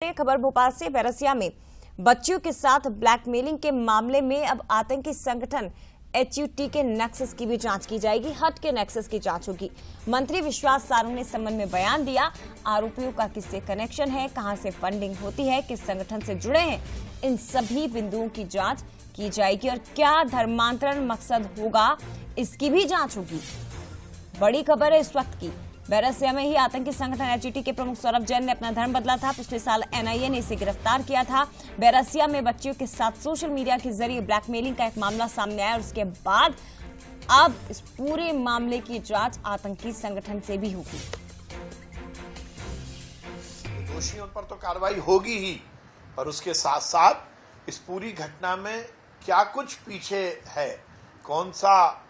खबर भोपाल से। बैरसिया में बच्चियों के साथ ब्लैकमेलिंग के मामले में अब आतंकी संगठन HUT के नेक्सस की भी जांच की जाएगी। हट के नेक्सस की जांच होगी। मंत्री विश्वास सारू ने इस संबंध में बयान दिया। आरोपियों का किससे कनेक्शन है, कहां से फंडिंग होती है, किस संगठन से जुड़े हैं, इन सभी बिंदुओं की जांच की जाएगी और क्या धर्मांतरण मकसद होगा, इसकी भी जांच होगी। बड़ी खबर है इस वक्त की। बैरसिया में ही आतंकी संगठन HUT के प्रमुख सौरभ जैन ने अपना धर्म बदला था। पिछले साल NIA ने इसे गिरफ्तार किया था। बैरसिया में बच्चियों के साथ सोशल मीडिया के जरिए ब्लैकमेलिंग का एक मामला सामने आया और उसके बाद अब इस पूरे मामले की जांच आतंकी संगठन से भी होगी। दोषियों पर तो कार्रवाई होगी ही, और उसके साथ साथ इस पूरी घटना में क्या कुछ पीछे है, कौन सा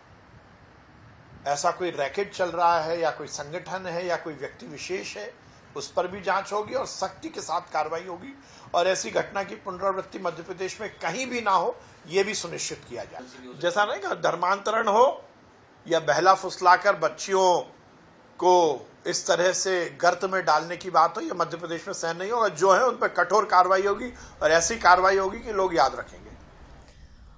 ऐसा कोई रैकेट चल रहा है या कोई संगठन है या कोई व्यक्ति विशेष है, उस पर भी जांच होगी और सख्ती के साथ कार्रवाई होगी और ऐसी घटना की पुनरावृत्ति मध्य प्रदेश में कहीं भी ना हो, यह भी सुनिश्चित किया जाए। जैसा नहीं कि धर्मांतरण हो या बहला फुसलाकर बच्चियों को इस तरह से गर्त में डालने की बात हो, यह मध्य प्रदेश में सहन नहीं होगा। जो है उन पर कठोर कार्रवाई होगी और ऐसी कार्रवाई होगी कि लोग याद रखेंगे।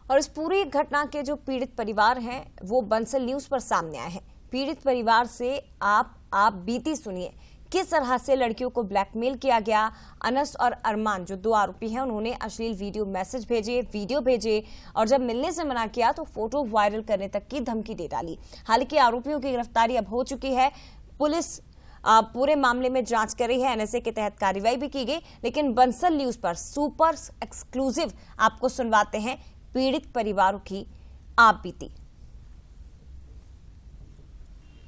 और इस पूरी घटना के जो पीड़ित परिवार हैं वो बंसल न्यूज पर सामने आए हैं। पीड़ित परिवार से आप बीती सुनिए, किस तरह से लड़कियों को ब्लैकमेल किया गया। अनस और अरमान जो दो आरोपी हैं, उन्होंने अश्लील वीडियो भेजे और जब मिलने से मना किया तो फोटो वायरल करने तक की धमकी दे डाली। हालांकि आरोपियों की गिरफ्तारी अब हो चुकी है। पुलिस पूरे मामले में जांच कर रही है। NSA के तहत कार्रवाई भी की गई। लेकिन बंसल न्यूज पर सुपर एक्सक्लूसिव आपको सुनवाते हैं पीड़ित परिवारों की आप बीती।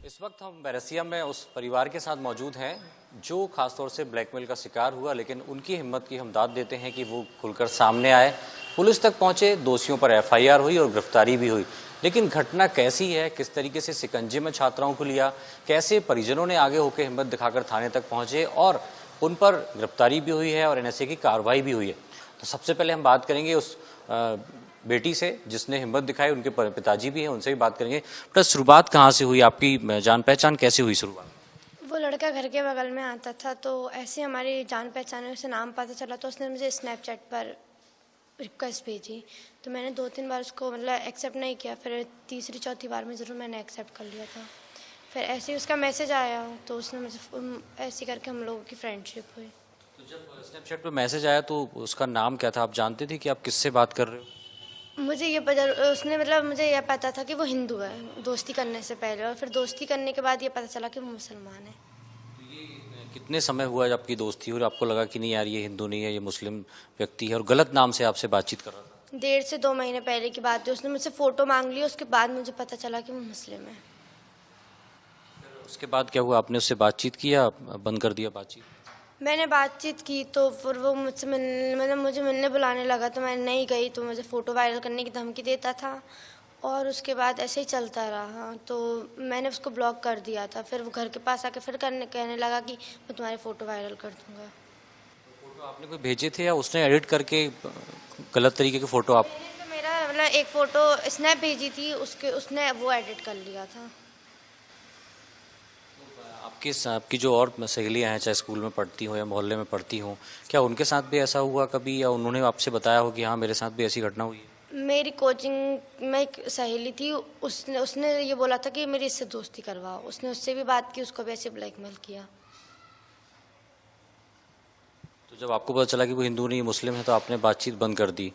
इस वक्त हम बैरसिया में उस परिवार के साथ मौजूद हैं जो खासतौर से ब्लैकमेल का शिकार हुआ, लेकिन उनकी हिम्मत की हम दाद देते हैं कि वो खुलकर सामने आए, पुलिस तक पहुंचे, दोषियों पर FIR हुई और गिरफ्तारी भी हुई। लेकिन घटना कैसी है, किस तरीके से शिकंजे में छात्राओं को लिया, कैसे परिजनों ने आगे होकर हिम्मत दिखाकर थाने तक पहुंचे और उन पर गिरफ्तारी भी हुई है और NSA की कार्रवाई भी हुई है। तो सबसे पहले हम बात करेंगे उस बेटी से जिसने हिम्मत दिखाई, उनके पिताजी भी हैं, उनसे भी बात करेंगे। बस शुरुआत कहाँ से हुई, आपकी जान पहचान कैसे हुई शुरुआत? वो लड़का घर के बगल में आता था, तो ऐसे हमारी जान पहचान उसे नाम पता चला, तो उसने मुझे स्नैपचैट पर रिक्वेस्ट भेजी। तो मैंने 2-3 बार उसको एक्सेप्ट नहीं किया, फिर तीसरी चौथी बार में ज़रूर मैंने एक्सेप्ट कर लिया था। फिर ऐसे ही उसका मैसेज आया तो उसने मुझे ऐसे करके हम लोगों की फ्रेंडशिप हुई। तो जब स्नैपचैट पर मैसेज आया तो उसका नाम क्या था, आप जानते थे कि आप किससे बात कर रहे हो? मुझे ये पता, उसने मुझे यह पता था कि वो हिंदू है दोस्ती करने से पहले, और फिर दोस्ती करने के बाद ये पता चला कि वो मुसलमान है। तो ये कितने समय हुआ जब आपकी दोस्ती हुई और आपको लगा कि नहीं यार ये हिंदू नहीं है, ये मुस्लिम व्यक्ति है और गलत नाम से आपसे बातचीत कर रहा था? 1.5 से 2 महीने पहले की बात है। उसने मुझसे फ़ोटो मांग ली, उसके बाद मुझे पता चला कि वो मुस्लिम है। उसके बाद क्या हुआ, आपने उससे बातचीत की या बंद कर दिया बातचीत? मैंने बातचीत की तो फिर वो मुझसे मुझे मिलने बुलाने लगा, तो मैं नहीं गई, तो मुझे फ़ोटो वायरल करने की धमकी देता था और उसके बाद ऐसे ही चलता रहा। तो मैंने उसको ब्लॉक कर दिया था। फिर वो घर के पास आके फिर कहने लगा कि मैं तुम्हारे फ़ोटो वायरल कर दूंगा। फोटो आपने कोई भेजे थे या उसने एडिट करके गलत तरीके के फ़ोटो आप? तो मेरा एक फ़ोटो स्नैप भेजी थी, उसने वो एडिट कर लिया था। आपकी जो और सहेलियां हैं, चाहे स्कूल में पढ़ती हो या मोहल्ले में पढ़ती हो, क्या उनके साथ भी ऐसा हुआ कभी या उन्होंने आपसे बताया हो कि हाँ मेरे साथ भी ऐसी घटना हुई है? मेरी कोचिंग में एक सहेली थी, उसने ये बोला था कि मेरी इससे दोस्ती करवाओ। उसने उससे भी बात की, उसको भी ऐसे ब्लैकमेल किया। तो जब आपको पता चला कि वो हिंदू नहीं मुस्लिम है तो आपने बातचीत बंद कर दी?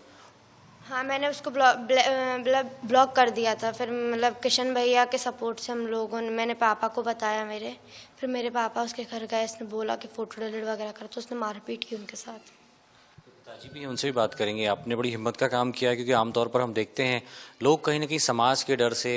हाँ, मैंने उसको ब्लॉक कर दिया था। फिर किशन भैया के सपोर्ट से मैंने पापा को बताया मेरे। फिर मेरे पापा उसके घर गए, उसने बोला कि फ़ोटो डिलीट वगैरह कर, तो उसने मारपीट की उनके साथ। पिताजी भी हैं, उनसे भी बात करेंगे। आपने बड़ी हिम्मत का काम किया, क्योंकि आमतौर पर हम देखते हैं लोग कहीं ना कहीं समाज के डर से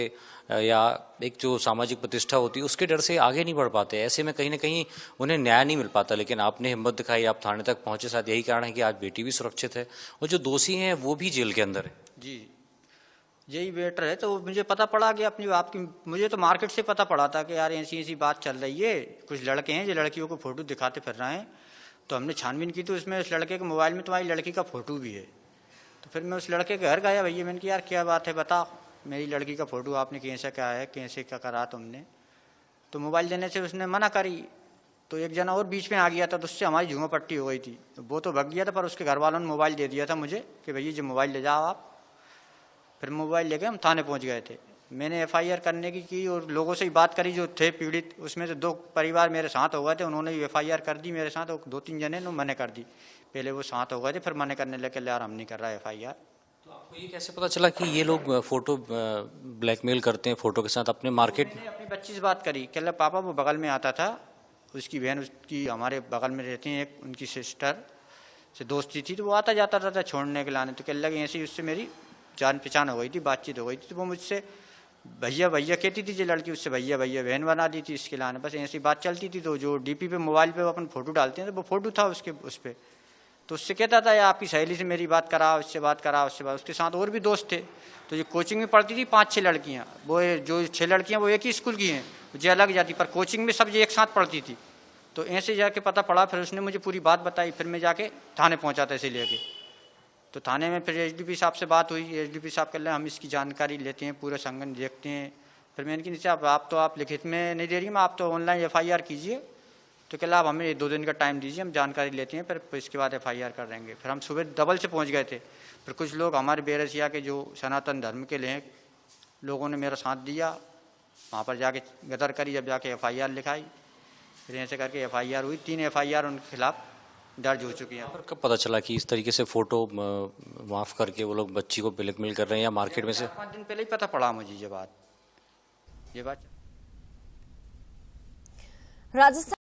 या एक जो सामाजिक प्रतिष्ठा होती है उसके डर से आगे नहीं बढ़ पाते। ऐसे में कहीं ना कहीं उन्हें न्याय नहीं मिल पाता, लेकिन आपने हिम्मत दिखाई, आप थाने तक पहुंचे। साथ यही कारण है कि आज बेटी भी सुरक्षित है और जो दोषी हैं वो भी जेल के अंदर है। जी, यही बेटर है। तो मुझे पता पड़ा कि मुझे तो मार्केट से पता पड़ा था कि यार ऐसी बात चल रही है, कुछ लड़के हैं जो लड़कियों को फ़ोटो दिखाते फिर रहे हैं। तो हमने छानबीन की तो उसमें उस लड़के के मोबाइल में तुम्हारी लड़की का फ़ोटो भी है। तो फिर मैं उस लड़के के घर गया, भैया मैंने कहा यार क्या बात है, बता मेरी लड़की का फ़ोटो आपने कैसे क्या करा तुमने? तो मोबाइल देने से उसने मना करी। तो एक जना और बीच में आ गया था, तो उससे हमारी झूमा पट्टी हो गई थी। तो वो तो भग गया था, पर उसके घर वालों ने मोबाइल दे दिया था मुझे कि भैया जो मोबाइल ले जाओ आप। फिर मोबाइल लेके हम थाने पहुंच गए थे। मैंने एफआईआर करने की और लोगों से ही बात करी जो थे पीड़ित, उसमें से 2 परिवार मेरे साथ हो गए थे, उन्होंने एफआईआर कर दी मेरे साथ, और 2-3 जने ने मने कर दी। पहले वो साथ हो गए थे, फिर मने करने लगे यार हम नहीं कर रहा एफआईआर। तो आपको ये कैसे पता चला कि ये लोग फोटो ब्लैकमेल करते हैं फोटो के साथ अपने मार्केट? मैंने अपनी बच्ची से बात करी, कह रहा पापा वो बगल में आता था, उसकी बहन उसकी हमारे बगल में रहती हैं, एक उनकी सिस्टर से दोस्ती थी, तो वो आता जाता रहता छोड़ने के लाने। तो कह लगे ऐसे ही उससे मेरी जान पहचान हो गई थी, बातचीत हो गई थी। तो वो मुझसे भैया भैया कहती थी, जो लड़की उससे भैया भैया बहन बना दी थी इसके लाने। बस ऐसी बात चलती थी। तो जो डीपी पे मोबाइल पे वो अपन फोटो डालते हैं, तो वो फोटो था उसके उस पर। तो उससे कहता था या आपकी सहेली से मेरी बात करा, उससे बात करा, उससे बात। उसके साथ और भी दोस्त थे। तो ये कोचिंग में पढ़ती थी 5-6 लड़कियाँ, वो जो 6 लड़कियाँ वो एक ही स्कूल की हैं, जो अलग जाती, पर कोचिंग में सब ये एक साथ पढ़ती थी। तो ऐसे जाके पता पड़ा, फिर उसने मुझे पूरी बात बताई। फिर मैं जाके थाने पहुंचा था इसे लेके। तो थाने में फिर एसडीपी साहब से बात हुई। एसडीपी साहब कह रहे हम इसकी जानकारी लेते हैं, पूरा संगठन देखते हैं। फिर मैंने कहा नीचे आप लिखित में नहीं दे रही, मैं आप तो ऑनलाइन एफआईआर कीजिए। तो कह आप हमें 2 दिन का टाइम दीजिए, हम जानकारी लेते हैं, फिर इसके बाद एफआईआर कर देंगे। फिर हम सुबह डबल से पहुँच गए थे। फिर कुछ लोग हमारे बैरसिया के जो सनातन धर्म के लिए लोगों ने मेरा साथ दिया, वहाँ पर जाके गदर करी, जब जाके एफआईआर लिखाई। फिर ऐसे करके एफआईआर हुई। 3 एफआईआर उनके खिलाफ दर्ज हो चुकी हैं। पर कब पता चला कि इस तरीके से फोटो माफ करके वो लोग बच्ची को ब्लैकमेल कर रहे हैं, या मार्केट में से? 5 दिन पहले ही पता पड़ा मुझे ये बात। राजस्थान